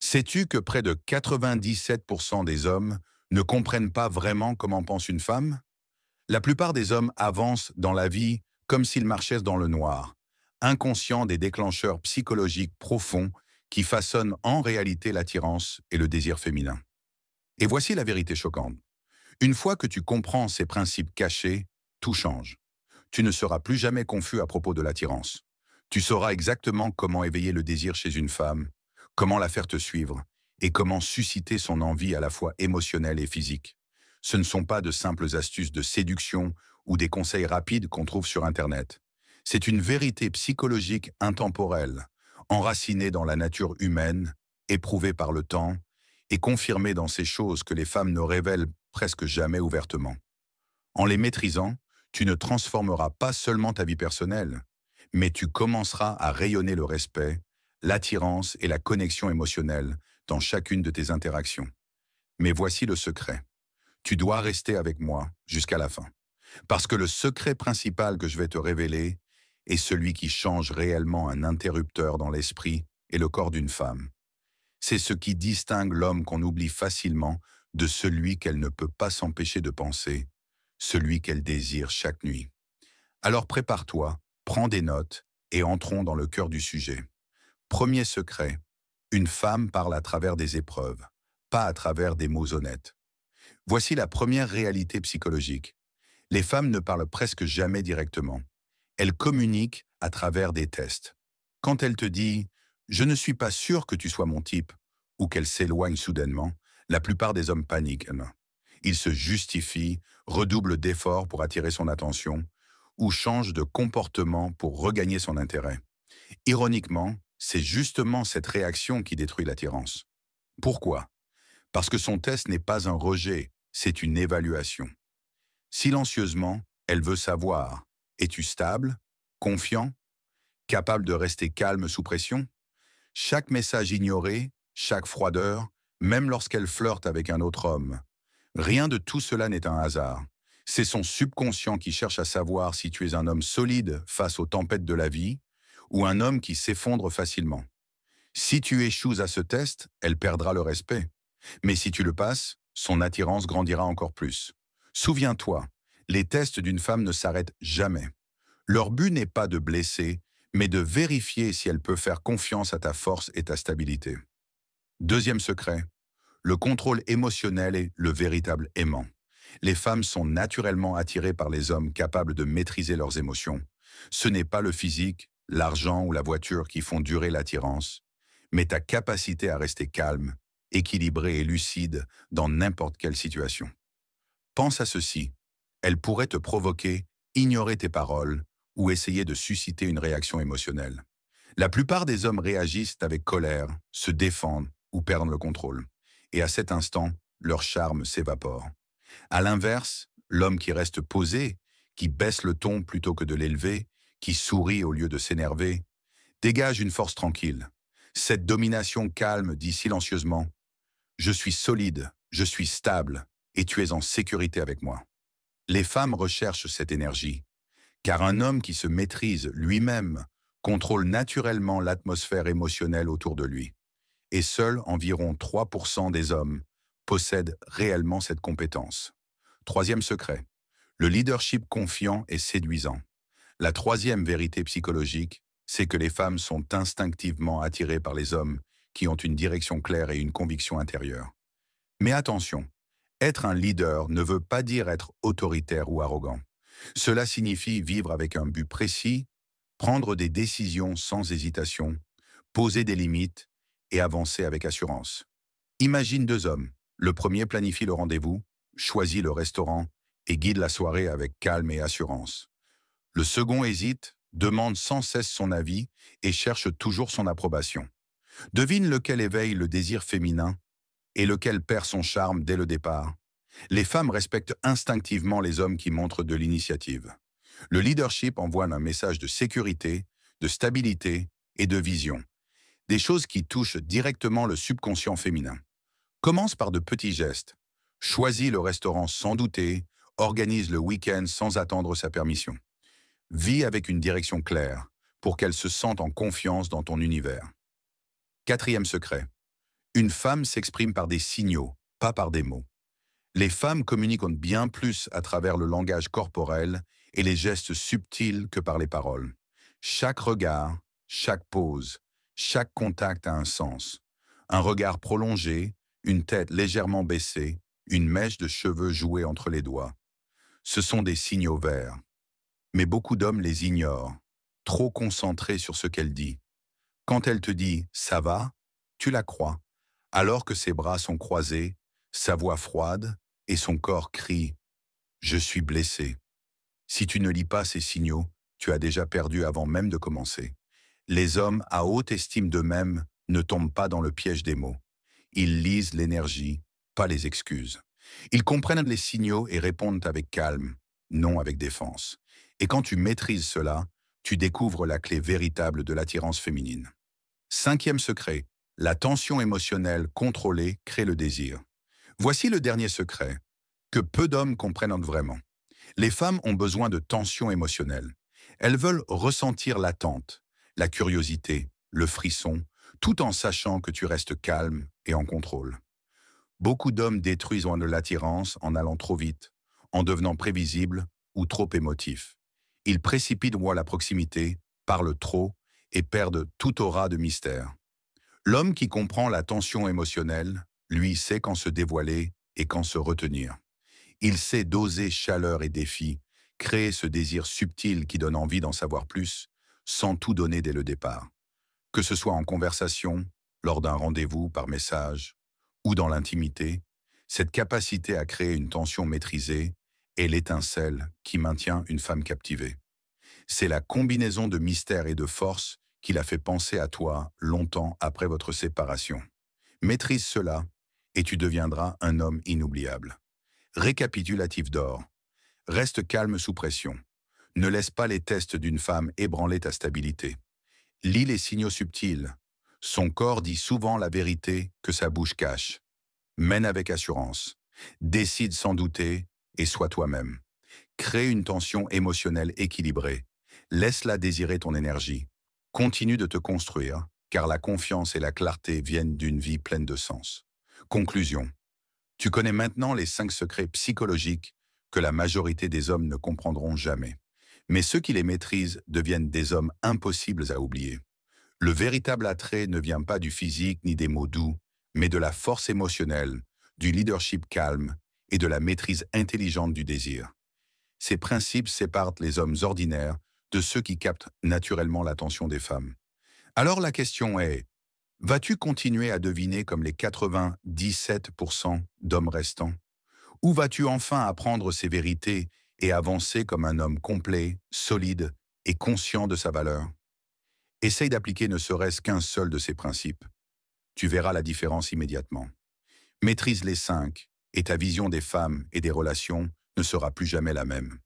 Sais-tu que près de 97% des hommes ne comprennent pas vraiment comment pense une femme? La plupart des hommes avancent dans la vie comme s'ils marchaient dans le noir, inconscients des déclencheurs psychologiques profonds qui façonnent en réalité l'attirance et le désir féminin. Et voici la vérité choquante. Une fois que tu comprends ces principes cachés, tout change. Tu ne seras plus jamais confus à propos de l'attirance. Tu sauras exactement comment éveiller le désir chez une femme, comment la faire te suivre, et comment susciter son envie à la fois émotionnelle et physique. Ce ne sont pas de simples astuces de séduction ou des conseils rapides qu'on trouve sur Internet. C'est une vérité psychologique intemporelle, enracinée dans la nature humaine, éprouvée par le temps, et confirmée dans ces choses que les femmes ne révèlent presque jamais ouvertement. En les maîtrisant, tu ne transformeras pas seulement ta vie personnelle, mais tu commenceras à rayonner le respect, l'attirance et la connexion émotionnelle dans chacune de tes interactions. Mais voici le secret. Tu dois rester avec moi jusqu'à la fin. Parce que le secret principal que je vais te révéler est celui qui change réellement un interrupteur dans l'esprit et le corps d'une femme. C'est ce qui distingue l'homme qu'on oublie facilement de celui qu'elle ne peut pas s'empêcher de penser, celui qu'elle désire chaque nuit. Alors prépare-toi, prends des notes et entrons dans le cœur du sujet. Premier secret, une femme parle à travers des épreuves, pas à travers des mots honnêtes. Voici la première réalité psychologique. Les femmes ne parlent presque jamais directement. Elles communiquent à travers des tests. Quand elle te dit « Je ne suis pas sûre que tu sois mon type » ou qu'elle s'éloigne soudainement, la plupart des hommes paniquent. Ils se justifient, redoublent d'efforts pour attirer son attention ou changent de comportement pour regagner son intérêt. Ironiquement, c'est justement cette réaction qui détruit l'attirance. Pourquoi? Parce que son test n'est pas un rejet, c'est une évaluation. Silencieusement, elle veut savoir, es-tu stable, confiant, capable de rester calme sous pression? Chaque message ignoré, chaque froideur, même lorsqu'elle flirte avec un autre homme. Rien de tout cela n'est un hasard. C'est son subconscient qui cherche à savoir si tu es un homme solide face aux tempêtes de la vie ou un homme qui s'effondre facilement. Si tu échoues à ce test, elle perdra le respect. Mais si tu le passes, son attirance grandira encore plus. Souviens-toi, les tests d'une femme ne s'arrêtent jamais. Leur but n'est pas de blesser, mais de vérifier si elle peut faire confiance à ta force et ta stabilité. Deuxième secret, le contrôle émotionnel est le véritable aimant. Les femmes sont naturellement attirées par les hommes capables de maîtriser leurs émotions. Ce n'est pas le physique, l'argent ou la voiture qui font durer l'attirance, mais ta capacité à rester calme, équilibré et lucide dans n'importe quelle situation. Pense à ceci. Elle pourrait te provoquer, ignorer tes paroles ou essayer de susciter une réaction émotionnelle. La plupart des hommes réagissent avec colère, se défendent ou perdent le contrôle. Et à cet instant, leur charme s'évapore. À l'inverse, l'homme qui reste posé, qui baisse le ton plutôt que de l'élever, qui sourit au lieu de s'énerver, dégage une force tranquille. Cette domination calme dit silencieusement « Je suis solide, je suis stable, et tu es en sécurité avec moi ». Les femmes recherchent cette énergie, car un homme qui se maîtrise lui-même contrôle naturellement l'atmosphère émotionnelle autour de lui. Et seuls environ 3% des hommes possèdent réellement cette compétence. Troisième secret, le leadership confiant et séduisant. La troisième vérité psychologique, c'est que les femmes sont instinctivement attirées par les hommes qui ont une direction claire et une conviction intérieure. Mais attention, être un leader ne veut pas dire être autoritaire ou arrogant. Cela signifie vivre avec un but précis, prendre des décisions sans hésitation, poser des limites et avancer avec assurance. Imagine deux hommes. Le premier planifie le rendez-vous, choisit le restaurant et guide la soirée avec calme et assurance. Le second hésite, demande sans cesse son avis et cherche toujours son approbation. Devine lequel éveille le désir féminin et lequel perd son charme dès le départ. Les femmes respectent instinctivement les hommes qui montrent de l'initiative. Le leadership envoie un message de sécurité, de stabilité et de vision. Des choses qui touchent directement le subconscient féminin. Commence par de petits gestes. Choisis le restaurant sans douter, organise le week-end sans attendre sa permission. Vis avec une direction claire pour qu'elle se sente en confiance dans ton univers. Quatrième secret. Une femme s'exprime par des signaux, pas par des mots. Les femmes communiquent bien plus à travers le langage corporel et les gestes subtils que par les paroles. Chaque regard, chaque pose, chaque contact a un sens. Un regard prolongé, une tête légèrement baissée, une mèche de cheveux jouée entre les doigts. Ce sont des signaux verts. Mais beaucoup d'hommes les ignorent, trop concentrés sur ce qu'elle dit. Quand elle te dit « ça va », tu la crois, alors que ses bras sont croisés, sa voix froide et son corps crie « je suis blessé ». Si tu ne lis pas ces signaux, tu as déjà perdu avant même de commencer. Les hommes à haute estime d'eux-mêmes ne tombent pas dans le piège des mots. Ils lisent l'énergie, pas les excuses. Ils comprennent les signaux et répondent avec calme, non avec défense. Et quand tu maîtrises cela, tu découvres la clé véritable de l'attirance féminine. Cinquième secret, la tension émotionnelle contrôlée crée le désir. Voici le dernier secret, que peu d'hommes comprennent vraiment. Les femmes ont besoin de tension émotionnelle. Elles veulent ressentir l'attente, la curiosité, le frisson, tout en sachant que tu restes calme et en contrôle. Beaucoup d'hommes détruisent de l'attirance en allant trop vite, en devenant prévisibles ou trop émotifs. Ils précipitent la proximité, parlent trop et perdent tout aura de mystère. L'homme qui comprend la tension émotionnelle, lui, sait quand se dévoiler et quand se retenir. Il sait doser chaleur et défi, créer ce désir subtil qui donne envie d'en savoir plus, sans tout donner dès le départ. Que ce soit en conversation, lors d'un rendez-vous par message, ou dans l'intimité, cette capacité à créer une tension maîtrisée est l'étincelle qui maintient une femme captivée. C'est la combinaison de mystère et de force qui l'a fait penser à toi longtemps après votre séparation. Maîtrise cela et tu deviendras un homme inoubliable. Récapitulatif d'or. Reste calme sous pression. Ne laisse pas les tests d'une femme ébranler ta stabilité. Lis les signaux subtils. Son corps dit souvent la vérité que sa bouche cache. Mène avec assurance. Décide sans douter et sois toi-même. Crée une tension émotionnelle équilibrée. Laisse-la désirer ton énergie. Continue de te construire, car la confiance et la clarté viennent d'une vie pleine de sens. Conclusion. Tu connais maintenant les 5 secrets psychologiques que la majorité des hommes ne comprendront jamais. Mais ceux qui les maîtrisent deviennent des hommes impossibles à oublier. Le véritable attrait ne vient pas du physique ni des mots doux, mais de la force émotionnelle, du leadership calme et de la maîtrise intelligente du désir. Ces principes séparent les hommes ordinaires de ceux qui captent naturellement l'attention des femmes. Alors la question est, vas-tu continuer à deviner comme les 97% d'hommes restants? Ou vas-tu enfin apprendre ces vérités et avancer comme un homme complet, solide et conscient de sa valeur? Essaye d'appliquer ne serait-ce qu'un seul de ces principes. Tu verras la différence immédiatement. Maîtrise les 5 et ta vision des femmes et des relations ne sera plus jamais la même.